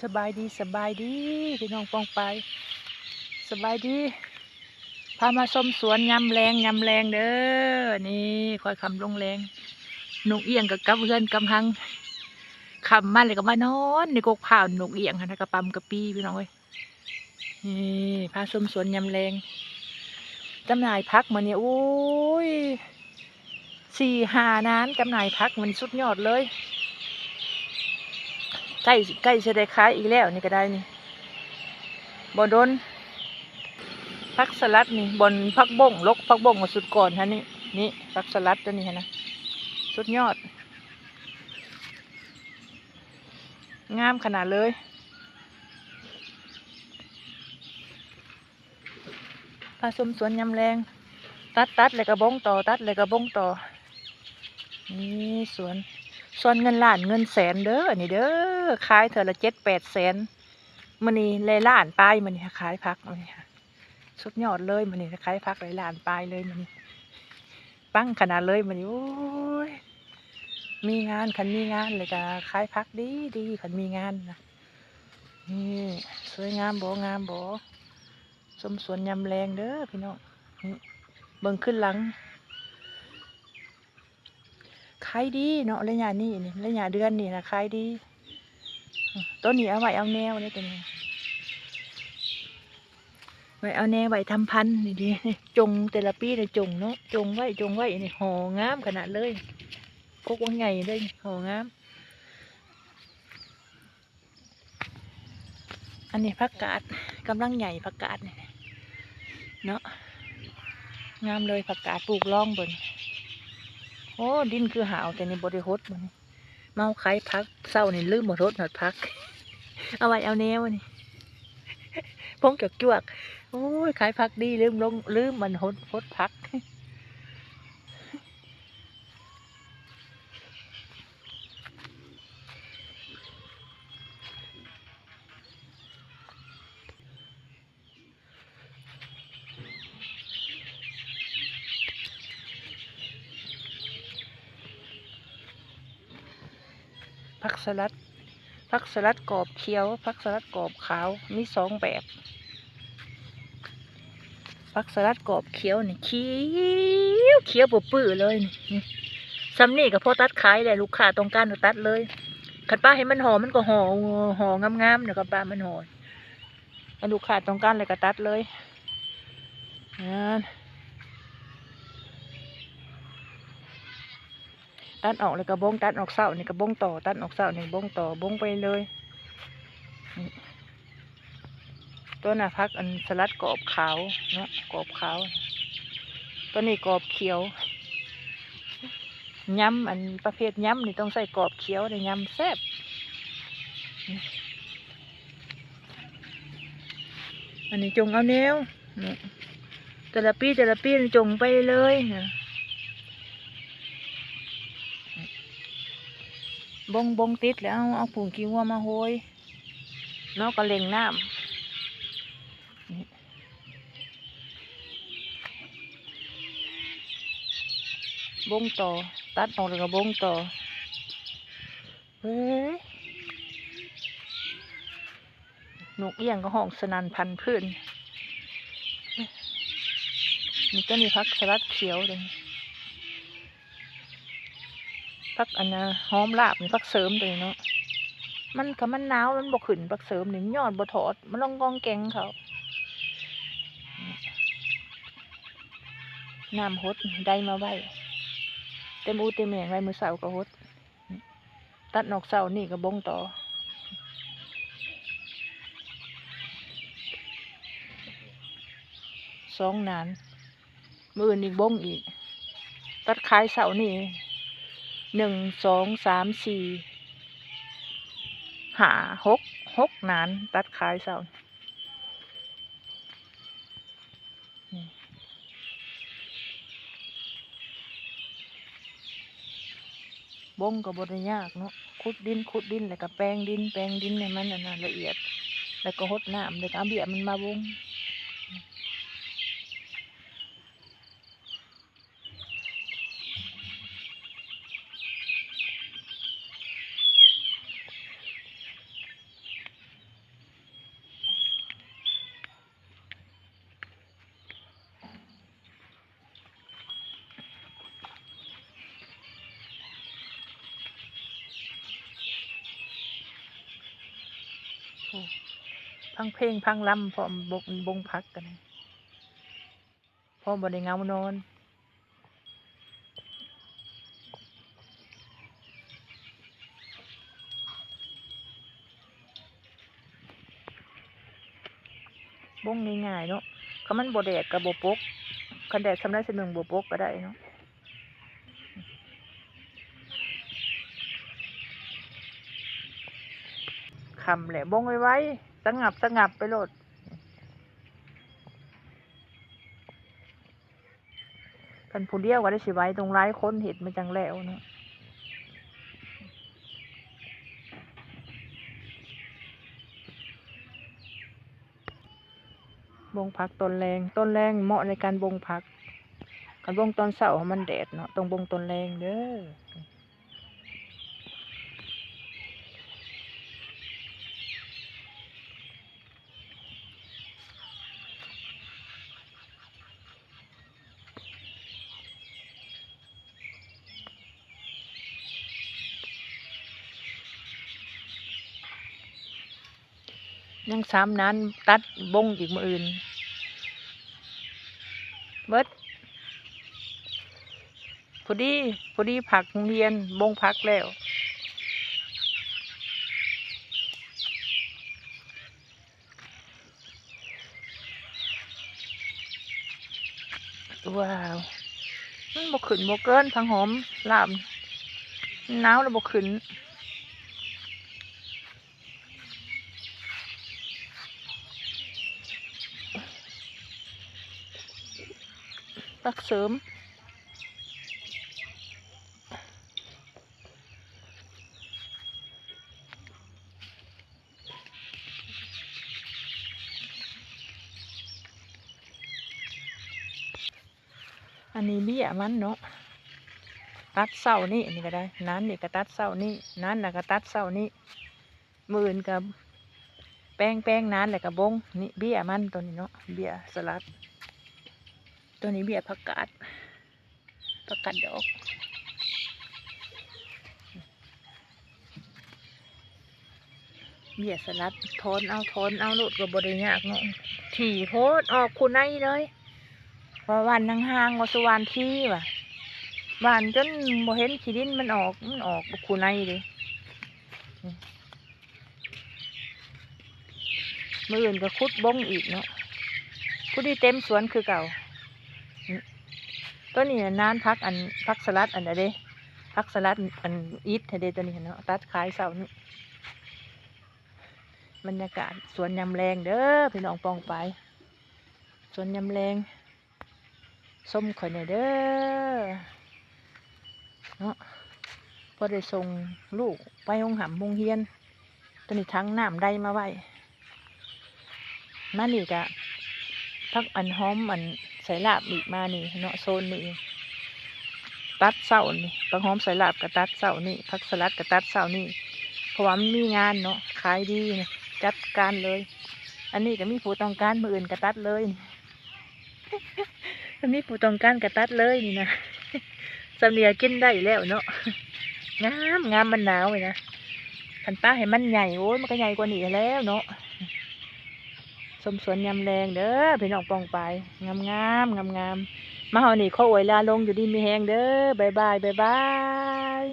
สบายดีสบายดีพี่น้องปองไปสบายดีพามาชมสวนยำแรงยำแรงเด้อนี่คอยคำลงแรงนกเอียงกับเพื่อนกำหังคำมาเลยก็มานอนในกกผ่าวนกเอียงนะกระปั๊มกระปีพี่น้องเอ้ยนี่พาชมสวนยำแรงจำหน่ายพักมาเนี่ยโอ้ย4-5 นานจำหน่ายพักมันสุดยอดเลยใกล้ใกล้จะได้ขายอีกแล้วนี่ก็ได้นี่บ่โดน ผักสลัดนี่บนผักบ้งลกผักบ้งมาสุดก่อนฮะนี่ผักสลัดตัวนี้ฮะนะสุดยอดงามขนาดเลยผสมสวนยำแรงตัดเลยกระบงต่อตัดเลยกระบงต่อนี่สวนเงินล้านเงินแสนเด้อนี่เด้อขายเถอะละ7-8 แสนมันนี่เลยล้านปลายมันนี่ขายผักมันนี่ค่ะสุดยอดเลยมันนี่ขายผักเลยล้านปลายเลยมันนี่ปั้งขนาดเลยมันนี่โอ้ย มีงานขันมีงานเลยก็ขายพักดีขันมีงานนะนี่สวยงามบ่งามบ่สมสวนยำแรงเด้อพี่น้องนี่เบิ่งขึ้นหลังขายดีเนาะระยะนี้นี่ระยะเดือนนี่นะขายดีต้นนี้เอาไว้เอาแนวนี่ตัวนี้ไว้เอาแนวไว้ทำพันธุ์นี่ดิจงแต่ละปีเลยจงเนาะจงไว้นี่ห่องามขนาดเลยกกว่าไงเลยห่องามอันนี้ผักกาดกำลังใหญ่ผักกาดเนี่ยเนาะงามเลยผักกาดปลูกล่องบนโอ้ดินคือหาวแต่ในบริโภคมันเมาขายพักเศร้านี่ลืมบริโภคหอดพักเอาไว้เอาแนวนี่พงจวกโอ้ยขายพักดีลืมมันหดพักผักสลัดผักสลัดกรอบเขียวผักสลัดกรอบขาวมี2 แบบผักสลัดกรอบเขียวนี่เขียวปื้อเลยนี่ซ้ำนี่กับพ่อตัดขายเลยลูกค้าต้องการก็ตัดเลยขัดป้าให้มันห่อมันก็ห่องามๆเดี๋ยวกับป้ามันห่อลูกค้าต้องการเลยก็ตัดเลยตัดออกเลยกระบงตัดออกเสานี่กระบงต่อตัดออกเสานี่บงต่อบงไปเลยตัวน่ะพักอันสลัดกรอบขาวเนาะกรอบขาวตัวนี้กรอบเขียวย้ำอันประเภทย้ำนี่ต้องใส่กรอบเขียวในย้ำแซ่บอันนี้จงเอาแนวแต่ละปีจงไปเลยบงติดแล้วเอาผงขี้วัวมาโหยเนาะก็เล็งน้ำบงต่อตัดออกแล้วก็บงต่อเฮ้ยนกเอี้ยงก็ห้องสนั่นพันพื้นนี่ก็มีพักสลัดเขียวเลยพักอันน่ะหอมลาบมีพักเสริมเลยเนาะมันหนาวมันบกขึ้นพักเสริมหนึ่งยอดบถอดมันลองกองแกงเขาน้ำฮดได้มาไว้เต็มอูเต็มแมงไว้มือเสาก็ฮดตัดนอกเสานี่ก็บงต่อ2 นานมืออื่นอีกบงอีกตัดขายเสานี่1 2 3 4 5 6 นานตัดขายเสาบงกับบริยากเนาะขุดดินแล้วก็แปลงดินให้มันน่ะละเอียดแล้วก็หดน้ำแล้วก็เอาเบี้ยมันมาบง พังเพลงพังลำพร้อมบงพักกันพร้อมบ่ได้เงานอนบงง่ายๆเนาะเขามันบ่แดดกับบ่ปกคันแดดสำได้สนึงบ่ปกก็ได้เนาะคำแหละบงไว้สงับไปโลดคันผู้เดียวก็ได้สิไว้ตรงร้ายคนเห็ดมันจังแล้วเนาะบงผักต้นแรงเหมาะในการบงผักการบงตอนเช้ามันแดดเนาะต้องบงต้นแรงเด้อยัง3นั้นตัดบงอีกมื้ออื่นเบิดพอดีผักโรงเรียนบงผักแล้วว้าวมันบ่ขึ้นบ่เกินผังหอมลาบหนาวแล้วบ่ขึ้นผักเสริมอันนี้เบี้ยมันเนาะตัดเสานี่อันนี้ก็ได้นั้นนี่ก็ตัดเสานี่นั้นน่ะก็ตัดเสานี่มื้ออื่นกับแป้งนั้นแหละกับบงนี่เบี้ยมันตัวนี้เนาะเบี้ยสลัดตัวนี้เบี้ยผักกาดดอกเบี้ยสลัดทอนเอาโลดก็บ่ได้ยากเนาะถี่โพดออกคู่ในเลยว่าวันห่างๆว่าสุวรรณที่ว่ะบ้านจนบ่เห็นขี้ดินมันออกคู่ในเลยมื้ออื่นก็ขุดบงอีกเนาะขุดที่เต็มสวนคือเก่าตัวนี้นานพักสลัดอันเด้พักสลัดอันอีทเด้ตัวนี้เนาะตัดขายเสาร์นี้บรรยากาศสวนยำแรงเด้อพี่น้องปองไปสวนยำแรงส้มข่อยเนี่ยเด้อเนาะพอได้ส่งลูกไปโรงเรียนตัวนี้ทั้งน้ำได้มาไว้มานี่กะพักอันหอมอันใส่ลาบอีกมานี่เนาะโซนนี่ตัดเสานี่พักหอมใส่ลาบกับตัดเสานี่พักสลัดกับตัดเสานี่เพราะว่ามันมีงานเนาะขายดีเนี่ยจัดการเลยอันนี้ก็มีผู้ต้องการมืออื่นก็ตัดเลยอันนี้ผู้ต้องการก็ตัดเลยนี่นะสำเนียกินได้แล้วเนาะงามมันหนาวเลยนะคันป้าให้มันใหญ่โอ้ยมันก็ใหญ่กว่านี้แล้วเนาะสมสวนยำแรงเด้อพี่น้องปองไปงามมาเฮานี่ข้ออวยลาลงอยู่ดีมีแหงเด้อบายบาย